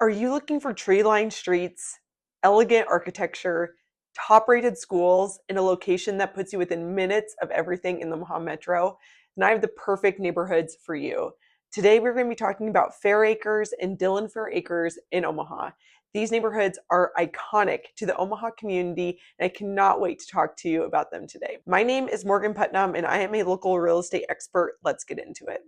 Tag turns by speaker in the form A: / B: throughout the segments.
A: Are you looking for tree-lined streets, elegant architecture, top-rated schools, in a location that puts you within minutes of everything in the Omaha Metro? Then I have the perfect neighborhoods for you. Today we're going to be talking about Fairacres and Dillon Fairacres in Omaha. These neighborhoods are iconic to the Omaha community, and I cannot wait to talk to you about them today. My name is Morgan Putnam, and I am a local real estate expert. Let's get into it.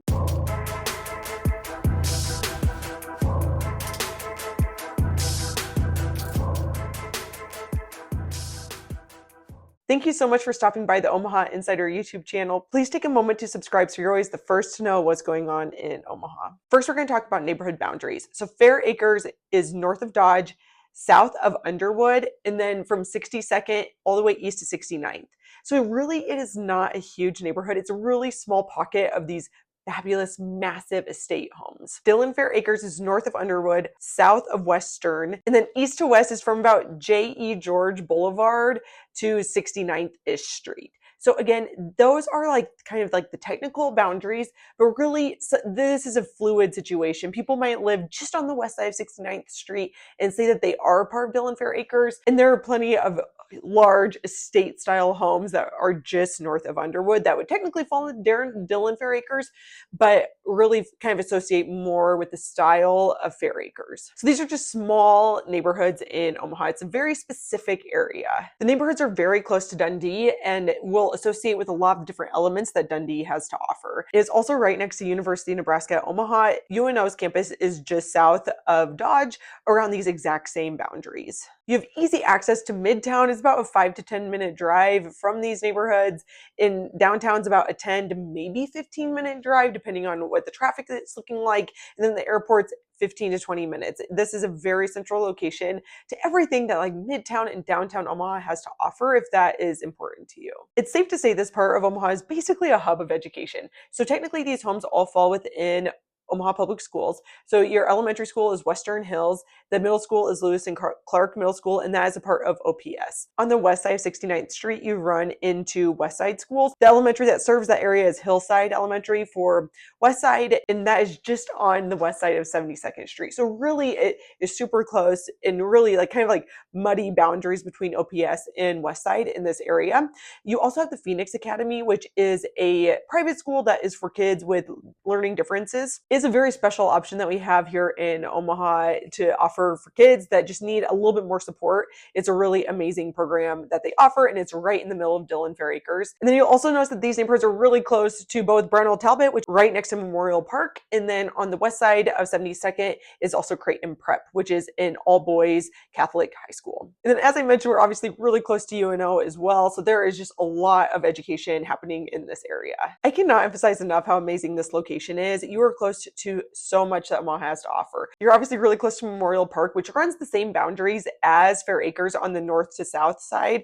A: Thank you so much for stopping by the Omaha Insider YouTube channel. Please take a moment to subscribe so you're always the first to know what's going on in Omaha. First, we're going to talk about neighborhood boundaries. So Fairacres is north of Dodge, south of Underwood, and then from 62nd all the way east to 69th. So it is not a huge neighborhood. It's a really small pocket of these fabulous, massive estate homes. Dillon Fairacres is north of Underwood, south of Western, and then east to west is from about JE George Blvd to 69th-ish Street. So again, those are kind of the technical boundaries, but really this is a fluid situation. People might live just on the west side of 69th Street and say that they are part of Dillon Fairacres, and there are plenty of large estate style homes that are just north of Underwood that would technically fall in Dillon Fairacres, but really kind of associate more with the style of Fairacres. So these are just small neighborhoods in Omaha. It's a very specific area. The neighborhoods are very close to Dundee and will associate with a lot of different elements that Dundee has to offer. It is also right next to University of Nebraska at Omaha. UNO's campus is just south of Dodge around these exact same boundaries. You have easy access to Midtown. It's about a 5 to 10 minute drive from these neighborhoods. In downtown's about a 10 to maybe 15-minute drive, depending on what the traffic is looking like. And then the airport's 15 to 20 minutes. This is a very central location to everything that Midtown and downtown Omaha has to offer, if that is important to you. It's safe to say this part of Omaha is basically a hub of education. So technically these homes all fall within Omaha Public Schools. So your elementary school is Western Hills, the middle school is Lewis and Clark Middle School, and that is a part of OPS. On the west side of 69th Street, you run into West Side schools. The elementary that serves that area is Hillside Elementary for West Side, and that is just on the west side of 72nd Street. So really it is super close, and really kind of muddy boundaries between OPS and West Side in this area. You also have the Phoenix Academy, which is a private school that is for kids with learning differences. It's a very special option that we have here in Omaha to offer for kids that just need a little bit more support. It's a really amazing program that they offer, and it's right in the middle of Dillon Fairacres. And then you'll also notice that these neighborhoods are really close to both Brownell Talbot, which is right next to Memorial Park, and then on the west side of 72nd is also Creighton Prep, which is an all-boys Catholic high school. And then, as I mentioned, we're obviously really close to UNO as well, so there is just a lot of education happening in this area. I cannot emphasize enough how amazing this location is. You are close to so much that Omaha has to offer. You're obviously really close to Memorial Park, which runs the same boundaries as Fairacres on the north to south side,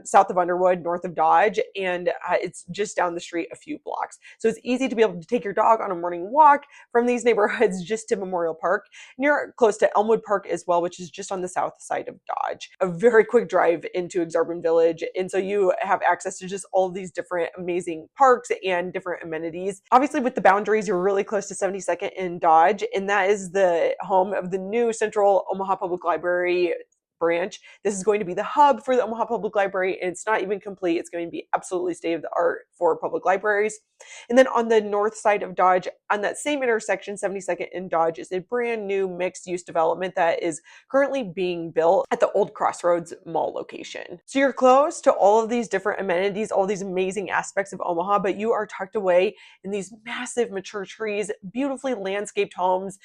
A: south of Underwood, north of Dodge, and it's just down the street a few blocks. So it's easy to be able to take your dog on a morning walk from these neighborhoods just to Memorial Park. And you're close to Elmwood Park as well, which is just on the south side of Dodge. A very quick drive into Exarban Village, and so you have access to just all of these different amazing parks and different amenities. Obviously, with the boundaries, you're really close to 72nd and Dodge, and that is the home of the new Central Omaha Public Library branch. This is going to be the hub for the Omaha Public Library, and it's not even complete. It's going to be absolutely state of the art for public libraries. And then on the north side of Dodge, on that same intersection, 72nd and Dodge, is a brand new mixed use development that is currently being built at the old Crossroads mall location. So you're close to all of these different amenities, all these amazing aspects of Omaha, but you are tucked away in these massive mature trees, beautifully landscaped homes.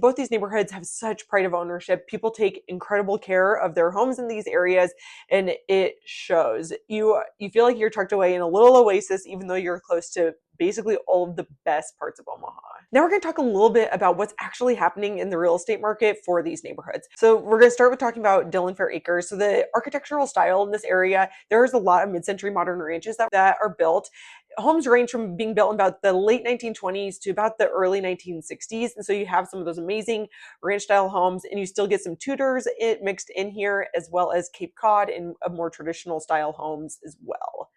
A: Both these neighborhoods have such pride of ownership. People take incredible care of their homes in these areas, and it shows. You feel like you're tucked away in a little oasis, even though you're close to basically all of the best parts of Omaha. Now we're going to talk a little bit about what's actually happening in the real estate market for these neighborhoods. So we're going to start with talking about Dillon Fairacres. So the architectural style in this area, there's a lot of mid-century modern ranches that are built. Homes range from being built in about the late 1920s to about the early 1960s. And so you have some of those amazing ranch style homes, and you still get some Tudors mixed in here, as well as Cape Cod and more traditional style homes as well.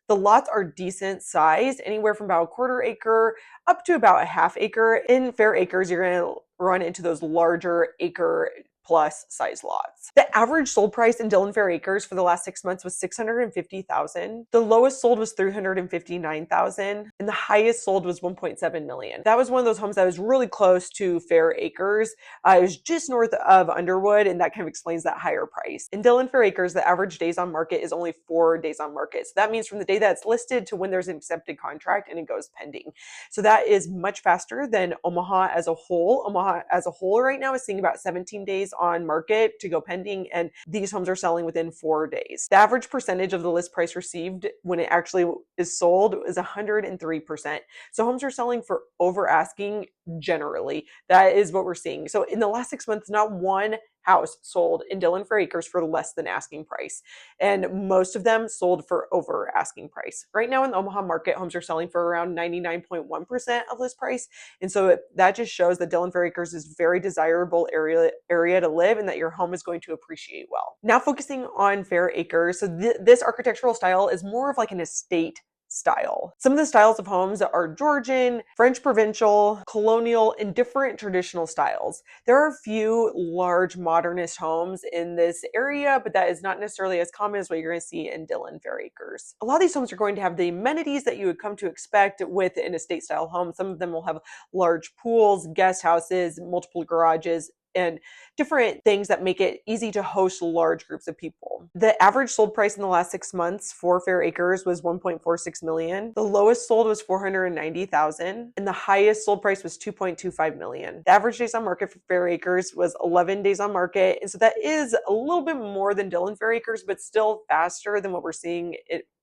A: The lots are decent sized, anywhere from about a quarter acre up to about a half acre. In Fairacres, you're going to run into those larger acre plus size lots. The average sold price in Dillon Fairacres for the last 6 months was $650,000. The lowest sold was $359,000, and the highest sold was $1.7 million. That was one of those homes that was really close to Fairacres. It was just north of Underwood, and that kind of explains that higher price. In Dillon Fairacres, the average days on market is only 4 days on market. So that means from the day that it's listed to when there's an accepted contract and it goes pending. So that is much faster than Omaha as a whole. Omaha as a whole right now is seeing about 17 days on market to go pending, and these homes are selling within 4 days. The average percentage of the list price received when it actually is sold is 103%. So homes are selling for over asking generally. That is what we're seeing. So in the last 6 months, not one house sold in Dillon Fairacres for less than asking price, and most of them sold for over asking price. Right now in the Omaha market, homes are selling for around 99.1% of list price, and so that just shows that Dillon Fairacres is a very desirable area to live and that your home is going to appreciate well. Now focusing on Fairacres, so this architectural style is more of like an estate style. Some of the styles of homes are Georgian, French provincial, colonial, and different traditional styles. There are a few large modernist homes in this area, but that is not necessarily as common as what you're going to see in Dillon Fairacres. A lot of these homes are going to have the amenities that you would come to expect with an estate style home. Some of them will have large pools, guest houses, multiple garages, and different things that make it easy to host large groups of people. The average sold price in the last 6 months for Fairacres was $1.46 million. The lowest sold was $490,000, and the highest sold price was $2.25 million. The average days on market for Fairacres was 11 days on market, and so that is a little bit more than Dillon Fairacres, but still faster than what we're seeing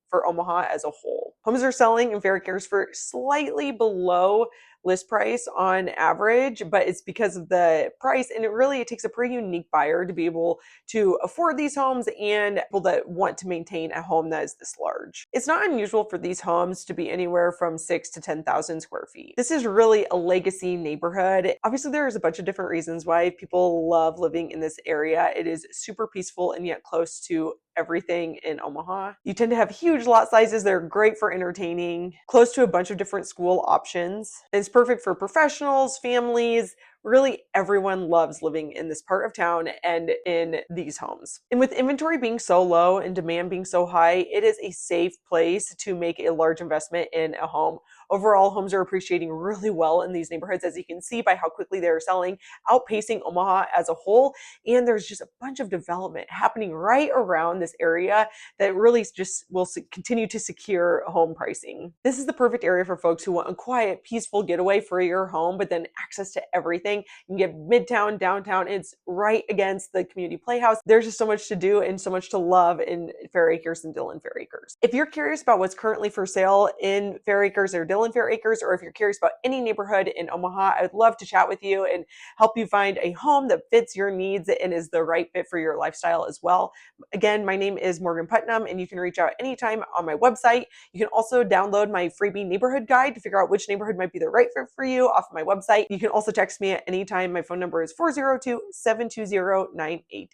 A: for Omaha as a whole. Homes are selling in Fairacres for slightly below list price on average, but it's because of the price, and it takes a pretty unique buyer to be able to afford these homes and people that want to maintain a home that is this large. It's not unusual for these homes to be anywhere from 6 to 10,000 square feet. This is really a legacy neighborhood. Obviously, there's a bunch of different reasons why people love living in this area. It is super peaceful and yet close to everything in Omaha. You tend to have huge lot sizes. They're great for entertaining, close to a bunch of different school options. It's perfect for professionals, families. Really, everyone loves living in this part of town and in these homes. And with inventory being so low and demand being so high, it is a safe place to make a large investment in a home. Overall, homes are appreciating really well in these neighborhoods, as you can see by how quickly they're selling, outpacing Omaha as a whole. And there's just a bunch of development happening right around this area that really just will continue to secure home pricing. This is the perfect area for folks who want a quiet, peaceful getaway for your home, but then access to everything. You can get Midtown, downtown. It's right against the community playhouse. There's just so much to do and so much to love in Fairacres and Dillon Fairacres. If you're curious about what's currently for sale in Fairacres or Dillon Fairacres, or if you're curious about any neighborhood in Omaha, I would love to chat with you and help you find a home that fits your needs and is the right fit for your lifestyle as well. Again, my name is Morgan Putnam, and you can reach out anytime on my website. You can also download my freebie neighborhood guide to figure out which neighborhood might be the right fit for you off of my website. You can also text me at any time. My phone number is 402-720-9886.